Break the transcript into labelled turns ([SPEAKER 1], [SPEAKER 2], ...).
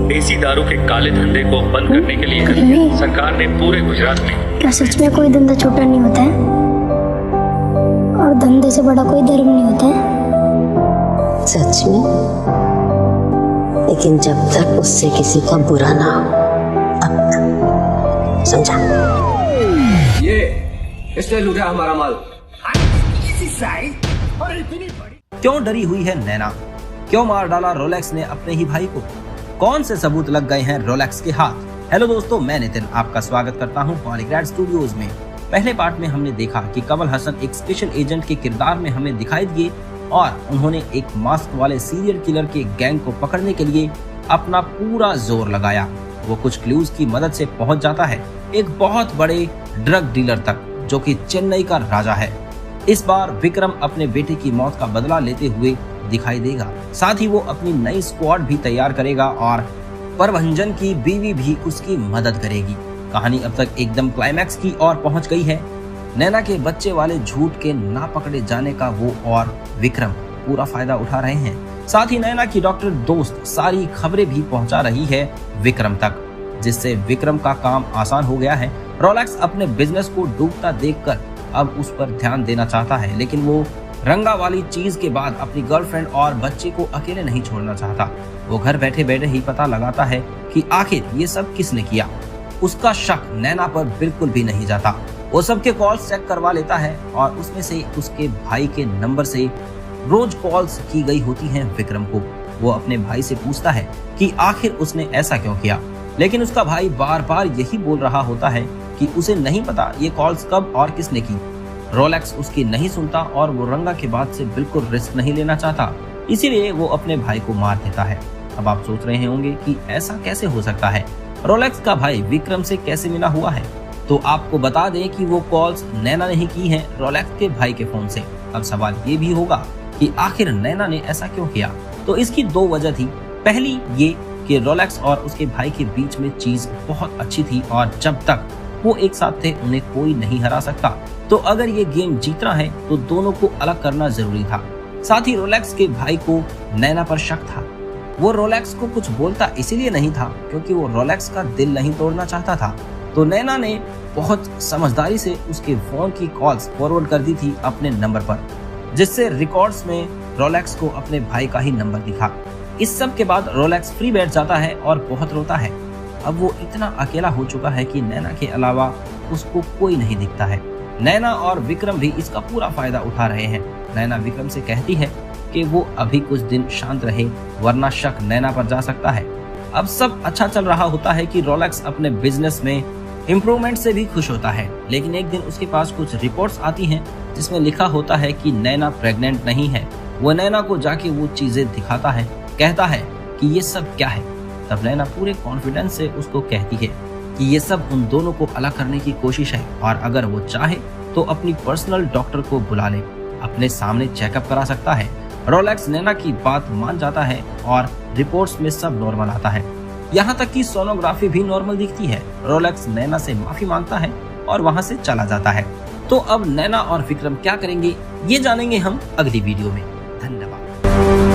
[SPEAKER 1] देसी दारू के काले धंधे को बंद करने के लिए सरकार ने पूरे गुजरात में।
[SPEAKER 2] क्या सच में कोई धंधा छोटा नहीं होता है और धंधे से बड़ा कोई धर्म नहीं होता है?
[SPEAKER 3] सच में, लेकिन जब तक उससे किसी का बुरा ना हो तब तक, समझा?
[SPEAKER 4] ये इसने लूटा हमारा माल।
[SPEAKER 5] क्यों डरी हुई है नैना? क्यों मार डाला रोलेक्स ने अपने ही भाई को? कौन से सबूत लग गए हैं रोलेक्स के हाथ? हेलो दोस्तों, मैं नितिन आपका स्वागत करता हूं पॉलीग्राफ स्टूडियोज में। पहले पार्ट में हमने देखा कि कमल हसन एक स्पेशल एजेंट के किरदार में हमें दिखाई दिए और उन्होंने एक मास्क वाले सीरियल किलर के गैंग को पकड़ने के लिए अपना पूरा जोर लगाया। वो कुछ क्लूज की मदद से पहुंच जाता है एक बहुत बड़े ड्रग डीलर तक, जो कि चेन्नई का राजा है। इस बार विक्रम अपने बेटे की मौत का बदला लेते हुए दिखाई देगा। साथ ही वो अपनी नई स्क्वाड भी तैयार करेगा और प्रभंजन की बीवी भी उसकी मदद करेगी। कहानी अब तक एकदम क्लाइमैक्स की ओर पहुंच गई है। नैना के बच्चे वाले झूठ के ना पकड़े जाने का वो और विक्रम पूरा फायदा उठा रहे हैं। साथ ही नैना की डॉक्टर दोस्त सारी खबरें भी पहुंचा रही है विक्रम तक, जिससे विक्रम का काम आसान हो गया है। रोलेक्स अपने बिजनेस को डूबता देखकर अब उस पर ध्यान देना चाहता है, लेकिन वो रंगा वाली चीज के बाद अपनी गर्लफ्रेंड और बच्चे को अकेले नहीं छोड़ना चाहता। वो घर बैठे बैठे ही पता लगाता है कि आखिर ये सब किसने किया। उसका शक नैना पर बिल्कुल भी नहीं जाता। वो सबके कॉल्स चेक करवा लेता है और उसमें से उसके भाई के नंबर से रोज कॉल्स की गई होती हैं विक्रम को। वो अपने भाई से पूछता है कि आखिर उसने ऐसा क्यों किया, लेकिन उसका भाई बार बार यही बोल रहा होता है कि उसे नहीं पता ये कॉल्स कब और किसने की। रोलेक्स उसकी नहीं सुनता और वो रंगा के बाद से बिल्कुल रिस्क नहीं लेना चाहता, इसीलिए वो अपने भाई को मार देता है। अब आप सोच रहे होंगे कि ऐसा कैसे हो सकता है, रोलेक्स का भाई विक्रम से कैसे मिला हुआ है? तो आपको बता दें कि वो कॉल्स नैना ने ही की हैं रोलेक्स के भाई के फोन से। अब सवाल ये भी होगा कि आखिर नैना ने ऐसा क्यों किया? तो इसकी दो वजह थी। पहली ये कि रोलेक्स और उसके भाई के बीच में चीज बहुत अच्छी थी और जब तक वो एक साथ थे उन्हें कोई नहीं हरा सकता। तो अगर ये गेम जीतना है तो दोनों को अलग करना जरूरी था। साथ ही रोलेक्स के भाई को नैना पर शक था। वो रोलेक्स को कुछ बोलता इसीलिए नहीं था क्योंकि वो रोलेक्स का दिल नहीं तोड़ना चाहता था। तो नैना ने बहुत समझदारी से उसके फोन की कॉल्स फॉरवर्ड कर दी थी अपने नंबर पर, जिससे रिकॉर्ड्स में रोलेक्स को अपने भाई का ही नंबर दिखा। इस सब के बाद रोलेक्स फ्री बैठ जाता है और बहुत रोता है। अब वो इतना अकेला हो चुका है कि नैना के अलावा उसको कोई नहीं दिखता है। नैना और विक्रम भी इसका पूरा फायदा उठा रहे हैं। नैना विक्रम से कहती है कि वो अभी कुछ दिन शांत रहे, वरना शक नैना पर जा सकता है। अब सब अच्छा चल रहा होता है कि रोलेक्स अपने बिजनेस में इम्प्रूवमेंट से भी खुश होता है, लेकिन एक दिन उसके पास कुछ रिपोर्ट्स आती हैं जिसमें लिखा होता है कि नैना प्रेग्नेंट नहीं है। वो नैना को जाके वो चीजें दिखाता है, कहता है कि ये सब क्या है। तब नैना पूरे कॉन्फिडेंस से उसको कहती है कि ये सब उन दोनों को अलग करने की कोशिश है और अगर वो चाहे तो अपनी पर्सनल डॉक्टर को बुला ले, अपने सामने चेकअप करा सकता है। रोलेक्स नैना की बात मान जाता है और रिपोर्ट्स में सब नॉर्मल आता है। यहाँ तक कि सोनोग्राफी भी नॉर्मल दिखती है। रोलेक्स नैना से माफी मांगता है और वहाँ से चला जाता है। तो अब नैना और विक्रम क्या करेंगे ये जानेंगे हम अगली वीडियो में। धन्यवाद।